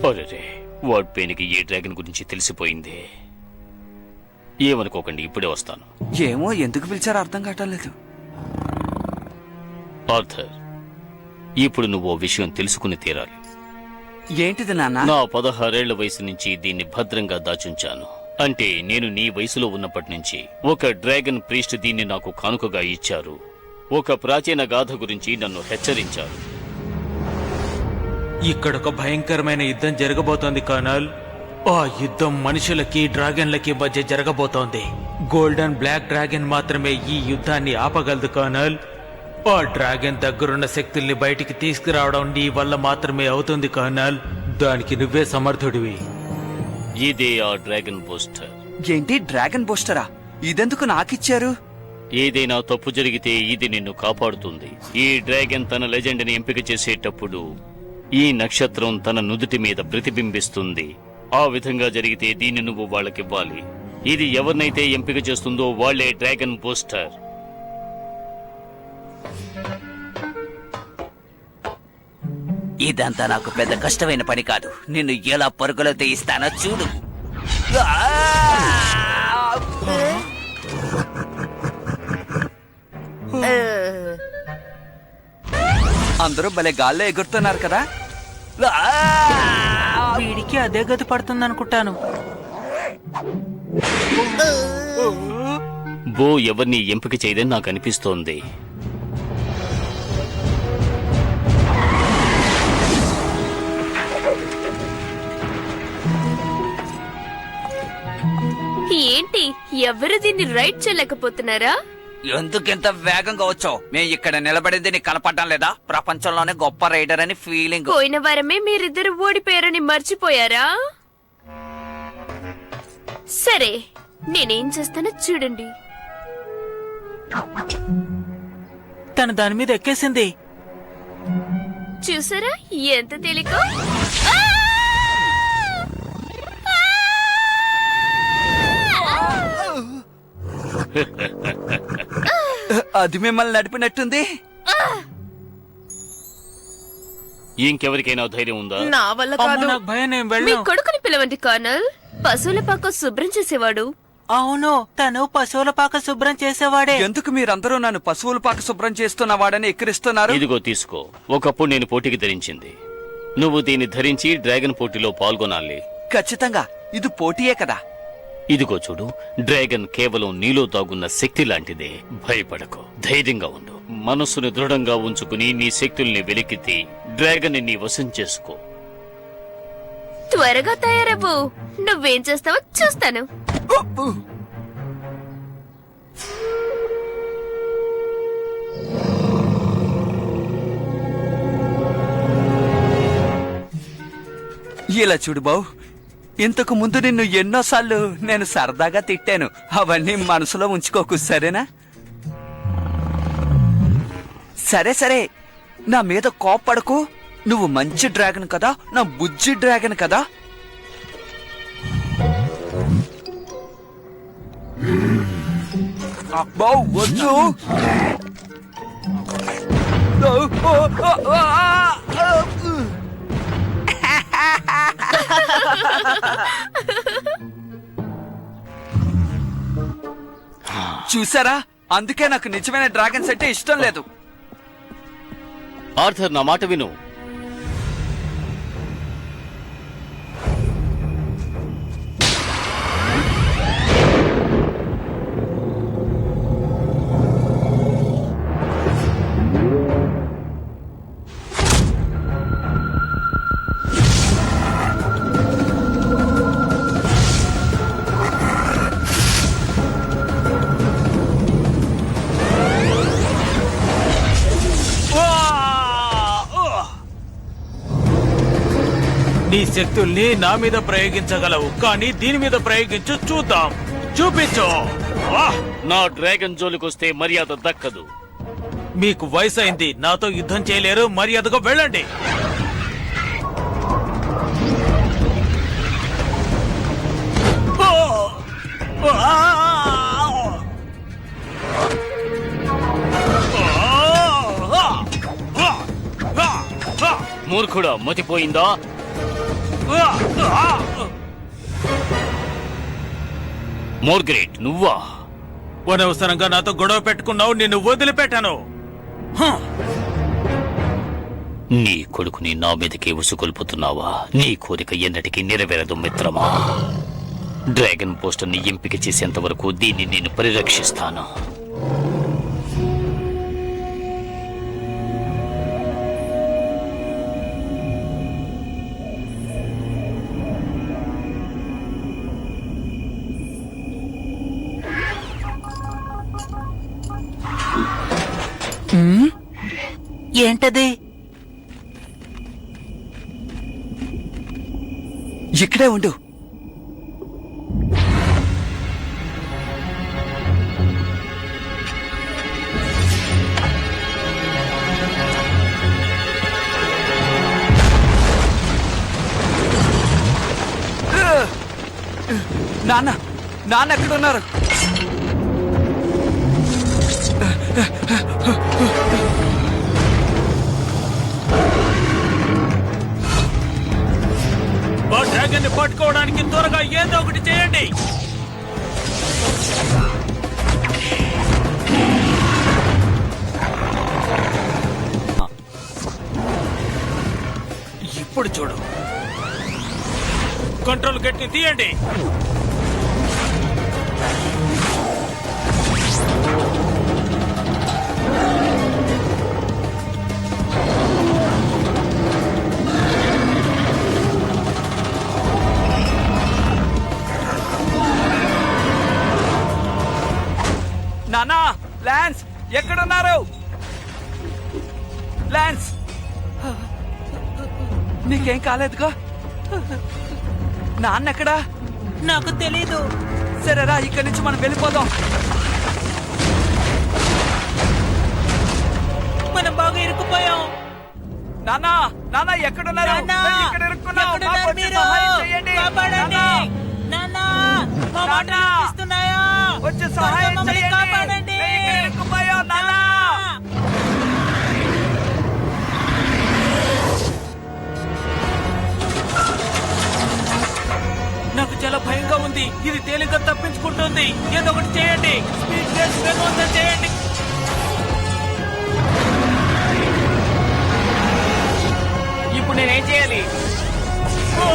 అరే, వాడ్ పెయిన్కి ఈ డ్రాగన్ గురించి తెలిసిపోయింది. ఏమనుకోకండి, ఇప్పుడే వస్తాను. ఏమో ఎందుకు పిలిచారో అర్థం కావటం లేదు. ఆర్థర్, ఇప్పుడు నువ్వు ఓ విషయం తెలుసుకుని తీరాలి. ఏంటిది నాన్న? నా 16 ఏళ్ల వయసు నుంచి దీన్ని భద్రంగా దాచుంచాను. అంటే నేను నీ వయసులో ఉన్నప్పటి నుంచి ఒక డ్రాగన్ ప్రీస్ట్ దీన్ని నాకు కానుకగా ఇచ్చారు. ఒక ప్రాచీన గాథ గురించి నన్ను హెచ్చరించారు. ఇక్కడొక భయంకరమైన యుద్ధం జరగబోతోంది కర్నల్. ఆ యుద్ధం మనుషులకి డ్రాగన్లకి మధ్య జరగబోతోంది. గోల్డెన్ బ్లాక్ డ్రాగన్ మాత్రమే ఈ యుద్ధాన్ని ఆపగలదు కర్నల్. ఆ డ్రాగన్ దగ్గరున్న శక్తుల్ని బయటికి తీసుకురావడం నీ వల్ల మాత్రమే అవుతుంది కర్నల్. దానికి నువ్వే సమర్థుడివి. ఇదే ఆ డ్రాగన్ బూస్టర్. ఏంటి డ్రాగన్ బూస్టరా? ఇదెందుకు నాకిచ్చారు? ఏదైనా తప్పు జరిగితే ఇది నిన్ను కాపాడుతుంది. ఈ డ్రాగన్ తన లెజెండ్ ని ఎంపిక చేసేటప్పుడు ఈ నక్షత్రం తన నుదుటి మీద ప్రతిబింబిస్తుంది. ఆ విధంగా జరిగితే దీన్ని నువ్వు వాళ్ళకివ్వాలి. ఇది ఎవరినైతే ఎంపిక చేస్తుందో వాళ్లే డ్రాగన్ బూస్టర్. ఇదంతా నాకు పెద్ద కష్టమైన పని కాదు. నిన్ను ఎలా పరుగులో తీయిస్తానో చూడు. అందరూ భలే గాల్లో ఎగురుతున్నారు కదా. వీడికి అదే గతి పడుతుందనుకుంటాను. బో ఎవరిని ఎంపిక చేయదని నాకు అనిపిస్తోంది. ఏంటి, ఎవరు దీన్ని రైడ్ చేయలేకపోతున్నారా? ఎందుకెంత వేగంగా వచ్చావు? మేము ఇక్కడ నిలబడింది నీకు కనపడటం లేదా? ప్రపంచంలోనే గొప్ప రైడర్ అని ఫీలింగ్. పోయిన వారమే మీరిద్దరు ఓడిపోయారని మర్చిపోయారా? సరే, నేనేం చేస్తానో చూడండి. తను దాని మీద ఎక్కేసింది. చూసారా ఎంత తేలికో? అది మిమ్మల్ని నడిపినట్టుంది. ఇంకెవరికైనా ధైర్యం ఉందా? నా వల్ల అమ్మో, కాదు. నాకు భయం, నేను మీ వెళ్ళను. కొడుకుని పిలవండి కర్నల్. పశువుల పాక శుభ్రం చేసేవాడు. అవును, తను పశువుల పాక శుభ్రం చేసేవాడే. ఎందుకు మీరందరూ నన్ను పశువుల పాక శుభ్రం చేస్తున్న వాడని ఎక్కిరిస్తున్నారు? ఇదిగో తీసుకో. ఒకప్పుడు నేను పోటీకి ధరించింది. నువ్వు దీన్ని ధరించి డ్రాగన్ పోటీలో పాల్గొనాలి. ఖచ్చితంగా ఇది పోటీయే కదా. ఇదిగో చూడు, డ్రాగన్ కేవలం నీలో దాగున్న శక్తి లాంటిదే. భయపడకు, ధైర్యంగా ఉండు. మనస్సును దృఢంగా ఉంచుకుని నీ శక్తుల్ని వెలికితే డ్రాగన్ ని వశం చేసుకో. త్వరగా తయారవ్వు. నువ్వేం చేస్తావో చూస్తాను. ఇలా చూడు బావు, ఇంతకు ముందు నిన్ను ఎన్నోసార్లు నేను సరదాగా తిట్టాను. అవన్నీ మనసులో ఉంచుకోకు, సరేనా? సరే సరే, నా మీద కోప్పడకు. నువ్వు మంచి డ్రాగన్ కదా, నా బుజ్జి డ్రాగన్ కదా. అబ్బా వద్దు. చూసారా, అందుకే నాకు నిజమైన డ్రాగన్స్ అంటే ఇష్టం లేదు. ఆర్థర్, నా మాట విను. నీ శక్తుల్ని నా మీద ప్రయోగించగలవు, కానీ దీని మీద ప్రయోగించు, చూద్దాం. చూపించు. నా డ్రాగన్ జోలికొస్తే మర్యాద దక్కదు. మీకు వయసు అయింది, నాతో యుద్ధం చేయలేరు. మర్యాదగా వెళ్ళండి. మూర్ఖుడా, మతిపోయిందా? మోర్గ్రేట్ నువ్వా? అనవసరంగా నాతో గొడవ పెట్టుకున్నావు, నిన్ను వదిలిపెట్టాను. నీ కొడుకుని నా మీదకి ఉసుకొల్పుతున్నావా? నీ కోరిక ఎన్నటికీ నెరవేరదు మిత్రమా. డ్రాగన్ పోస్టర్ ని ఎంపిక చేసేంత వరకు దీన్ని నేను పరిరక్షిస్తాను. ఏంటది? ఇక్కడే ఉండు. నాన్న, నాన్న ఎక్కడున్నారు? ఆ డ్రాగన్ ని పట్టుకోవడానికి త్వరగా ఏదో ఒకటి చేయండి. ఇప్పుడు చూడు, కంట్రోల్ గేట్ ని తీయండి. నానా, లాన్స్ ఎక్కడున్నారు? లాన్స్, నీకేం కాలేదుగా? నాన్న ఎక్కడా? నాకు తెలీదు. సరేరా, ఇక్కడి నుంచి మనం వెళ్ళిపోదాం. మనం బాగా ఇరుక్కుపోయాం. నానా, నానా ఎక్కడున్నారు? నాన్నా, మేము ఇక్కడ ఇరుక్కున్నాం. ఎక్కడున్నారు మాకు వచ్చి మీరు? సహాయం చేయండి. కాపాడండి. నాన్నా, నాన్నా, మా మాటలు నాన్నా, వినిపిస్తున్నాయా? వచ్చి సహాయం త్వరగా మమ్మల్ని చేయండి. కాపాడండి. మేము ఇక్కడ ఇరుక్కుపోయాం. నాన్నా, నాకు చాలా భయంగా ఉంది. ఇది తేలిగ్గా తప్పించుకుంటుంది. ఏదో ఒకటి చేయండి. స్పీడ్ బ్రేక్ వేగవంతం చేయండి. ఇప్పుడు నేనేం చేయాలి? ఓ!